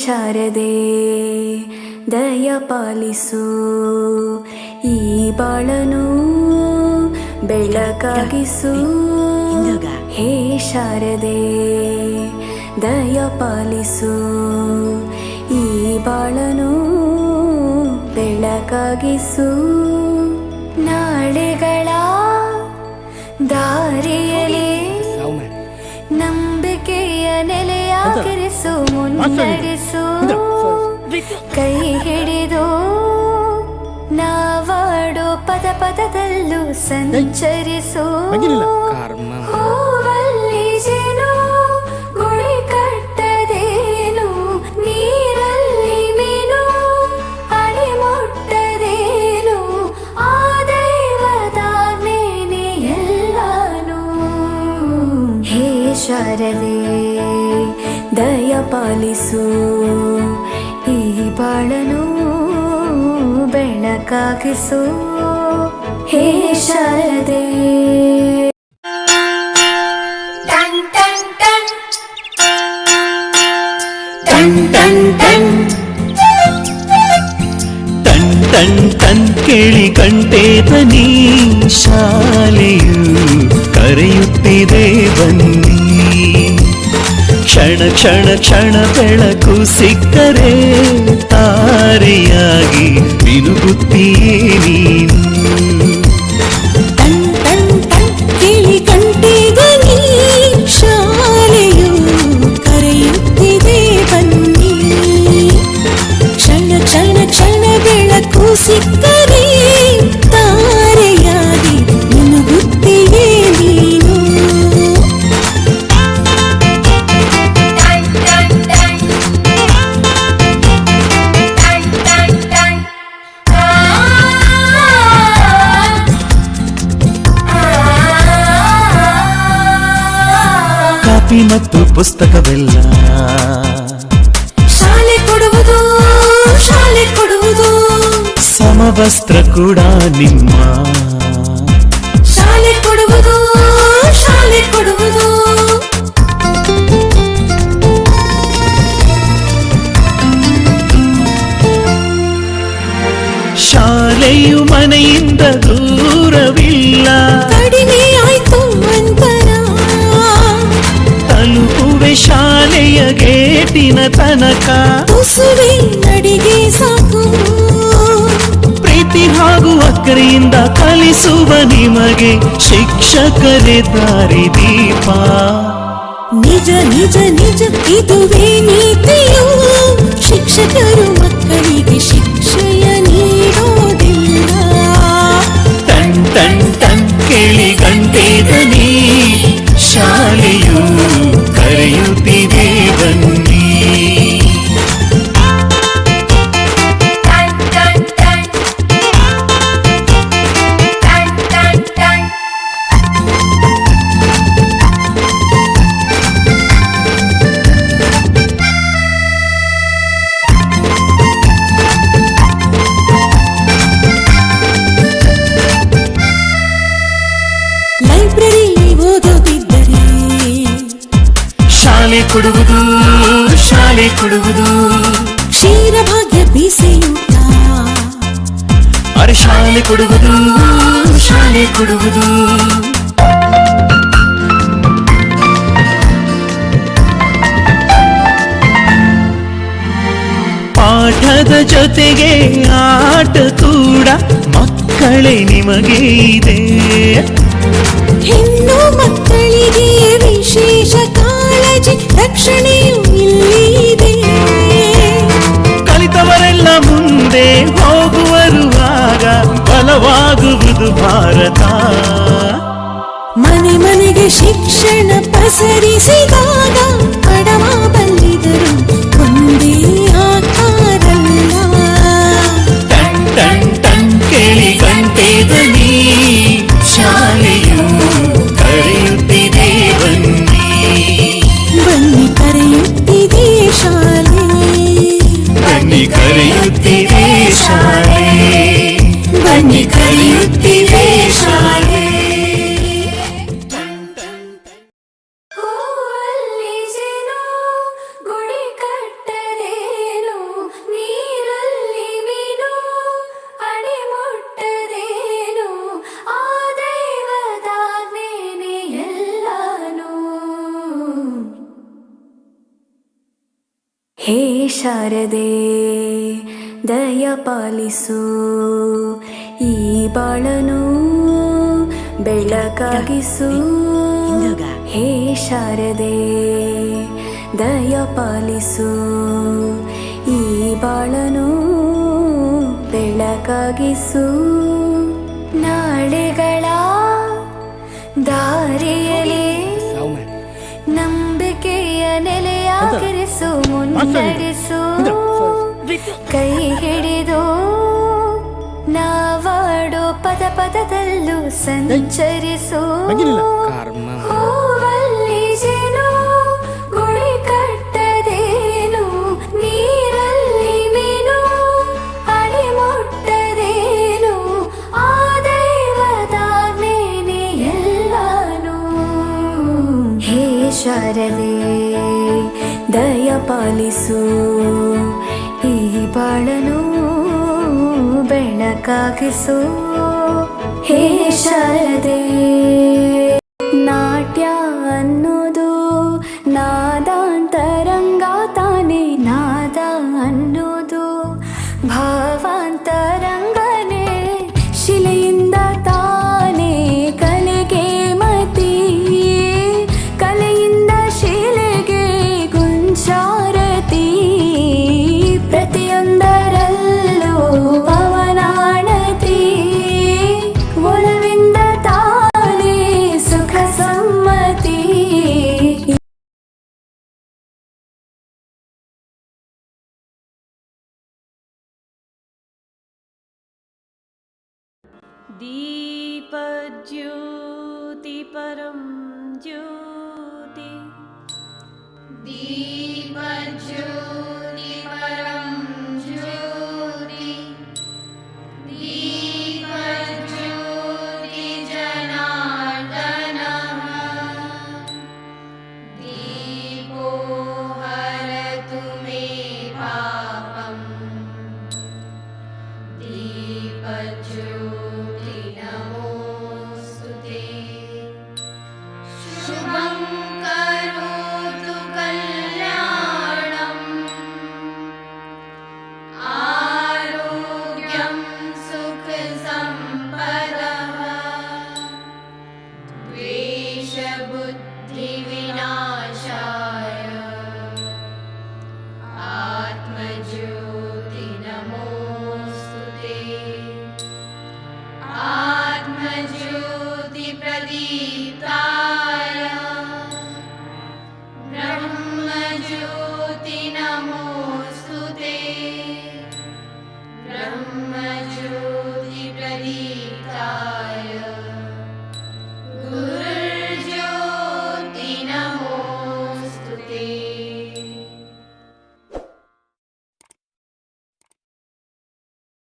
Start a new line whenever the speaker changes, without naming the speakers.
ಶಾರದೆ ದಯ ಪಾಲಿಸು, ಈ ಬಾಳನು ಬೆಳಕಾಗಿಸು. ಹೇ ಶಾರದೆ ದಯ ಪಾಲಿಸು, ಈ ಬಾಳನು ಬೆಳಕಾಗಿಸು. ನಾಳೆಗಳ ದಾರಿಯಲ್ಲಿ ನಂಬಿಕೆಯ ನೆಲೆಯಾಗಿರಿಸು, ಮುನ್ನಡೆಸು. ಕೈ ಹಿಡಿದು ನಾವಾಡೋ ಪದ ಪದದಲ್ಲೂ ಸಂಚರಿಸು. ಹೂವಲ್ಲಿ ಜೇನು ಗುಳಿ ಕಟ್ಟದೇನು, ನೀರಲ್ಲಿ ಮೀನು ಅಡಿ ಮುಟ್ಟದೇನು, ಆ ದೈವದಾಜ್ಞೆನೇ ಎಲ್ಲಾನು. ಹೇ ಶಾರದೆ ದಯ ಪಾಲಿಸು, ಈ ಬಾಳನು ಬೆಳಕಾಗಿಸು. ಹೇ ಶಾರದೆ. ಟನ್ ಟನ್ ಟನ್ ಟನ್ ಟನ್ ಟನ್
ಟನ್ ಟನ್ ಟನ್ ಕೇಳಿ ಗಂಟೆ ಧ್ವನಿ, ಶಾಲೆಯು ಕರೆಯುತ್ತಿದೆ ಬನ್ನಿ. ಕ್ಷಣ ಕ್ಷಣ ಕ್ಷಣ ಬೆಳಕು ಸಿಕ್ಕರೆ ತಾರೆಯಾಗಿ ಮಿನುಗುತ್ತೀಯೇ ನೀನು.
ಟನ್ ಟನ್ ಟನ್ ಕೇಳಿ ಗಂಟೆ ಧ್ವನಿ, ಶಾಲೆಯು ಕರೆಯುತ್ತಿದೆ ಬನ್ನಿ. ಕ್ಷಣ ಕ್ಷಣ ಕ್ಷಣ ಬೆಳಕು ಸಿಕ್ಕರೆ ತಾರೆಯಾಗಿ ಮಿನುಗುತ್ತೀಯೇ ನೀನು.
ಕಾಪಿ ಮತ್ತು ಪುಸ್ತಕವೆಲ್ಲ
ಶಾಲೆ ಕೊಡುವುದು, ಶಾಲೆ ಕೊಡುವುದು.
ಸಮವಸ್ತ್ರ ಕೂಡ ನಿಮ್ಮ
ಶಾಲೆ ಕೊಡುವುದು, ಶಾಲೆ ಕೊಡುವುದು.
ಶಾಲೆಯು ಮನೆಯಿಂದ ದೂರವಿಲ್ಲ,
ಕಡಿಮೆ ಆಯ್ತು ಅಂತರ.
ತಲುಪುವೆ ಶಾಲೆಯ ಗೇಟಿನ ತನಕ,
ತುಸುವೆ ನಡಿಗೆ ಸಾಕು.
ಪ್ರೀತಿ ಹಾಗೂ ಅಕ್ಕರೆಯಿಂದ ಕಲಿಸುವ ನಿಮಗೆ ಶಿಕ್ಷಕರೇ ದಾರಿದೀಪ.
ನಿಜ ನಿಜ ನಿಜ ಇದುವೇ ನೀತಿಯು, ಶಿಕ್ಷಕರು ಮಕ್ಕಳಿಗೆ ಶಿಕ್ಷೆಯ ನೀಡೋದಿಲ್ಲ.
ಟನ್ ಟನ್ ಟನ್ ಕೇಳಿ ಗಂಟೆ ಧ್ವನಿ, ಶಾಲೆಯು ಕರೆಯುತ್ತಿದೆ ಬನ್ನಿ.
ಲೈಬ್ರರಿಯಲ್ಲಿ ಓದೋದಿದ್ದರೆ
ಶಾಲೆ ಕೊಡುವುದು, ಶಾಲೆ ಕೊಡುವುದು.
ಕ್ಷೀರ ಭಾಗ್ಯ ಬಿಸಿಯೂಟ,
ಅರೆ ಶಾಲೆ ಕೊಡುವುದು, ಶಾಲೆ ಕೊಡುವುದು. ಪಾಠದ ಜೊತೆಗೆ ಆಟ ಕೂಡ ಮಕ್ಕಳೇ ನಿಮಗೆ ಇದೆ.
ಹೆಣ್ಣು ಮಕ್ಕಳಿಗೆ ವಿಶೇಷ ಕಾಳಜಿ, ರಕ್ಷಣೆಯು ಇಲ್ಲಿದೆ.
ಕಲಿತವರೆಲ್ಲ ಮುಂದೆ ಹೋಗುವರು, ಆಗ ಬಲವಾಗುವುದು ಭಾರತ.
ಮನೆ ಮನೆಗೆ ಶಿಕ್ಷಣ ಪಸರಿಸಿದಾಗ ಕಡವ ಬಲ್ಲಿದರು ಒಂದೇ ಆಕಾರಲ್ಲ.
ಟನ್ ಟನ್ ಟನ್ ಕೇಳಿ ಗಂಟೆ ಧ್ವನಿ, ಶಾಲೆಯು ಕರೆಯುತ್ತಿದೆ ಬನ್ನಿ.
ಬನ್ನಿ ಕರೆಯುತ್ತಿದೆ ಶಾಲೆ,
ಬನ್ನಿ ಕರೆಯುತ್ತಿದೆ ಶಾಲೆ, ಬನ್ನಿ ಕರೆಯುತ್ತಿದೆ ಶಾಲೆ.
ಹೂವಲ್ಲಿ ಜೇನು ಗುಳಿ ಕಟ್ಟದೇನು, ಹೇ ಶಾರದೆ ದಯ ಪಾಲಿಸು ಈ ಬಾಳನು ಬೆಳಕಾಗಿಸು ಹೇ ಶಾರದೆ ದಯ ಪಾಲಿಸು ಈ ಬಾಳನು ಬೆಳಕಾಗಿಸು ನಾಳೆಗಳ ದಾರಿಯಲ್ಲಿ ನಂಬಿಕೆಯ ನೆಲೆಯಾಗಿರಿಸು ಮುನ್ನಡೆಸು ಕೈ ಹಿಡಿದು ನಾವಾಡೋ ಪದ ಪದದಲ್ಲೂ ಸಂಚರಿಸು ಹೂವಲ್ಲಿ ಜೇನು ಗುಳಿ ಕಟ್ಟದೇನು ನೀರಲ್ಲಿ ಮೀನು ಅಡಿ ಮುಟ್ಟದೇನು ಆ ದೈವದಾಜ್ಞೆನೇ ಎಲ್ಲಾನು ಹೇ ಶಾರದೆ ದಯ ಪಾಲಿಸು ಈ ಬಾಳನು ಬೆಳಕಾಗಿಸು ಹೇ ಶಾರದೆ ನಾಟ್ಯ ಅನ್ನೋದು ನಾದಾಂತರಂಗ ತಾನೇ ನಾದ ಅನ್ನೋದು ಭಾವಾಂತರಂಗನೇ ಶಿಲೆಯಿಂದ ತಾನೇ ಕಲೆಗೆ ಮತಿ ಕಲೆಯಿಂದ ಶಿಲೆಗೆ ಗುಂಚಾರತಿ ಪ್ರತಿಯೊಂದರಲ್ಲೂ ಪವನಾಣತಿ ಒಲವಿಂದ ತಾನೇ ಸುಖ ಸಮ್ಮತಿ
दीपज्योति परं ज्योति दीपज्योति परं ज्योति दीपज्योति जनार्दनः दीपो हरतु मे पापम् दीपज्योति नमोस्तुते शुभं करोतु कल्याणम् आरोग्यं सुखसम्पदः द्वेषबुद्धिविनाशाय आत्मज्योति नमोस्तुते आत्मज्योति प्रदीप्ता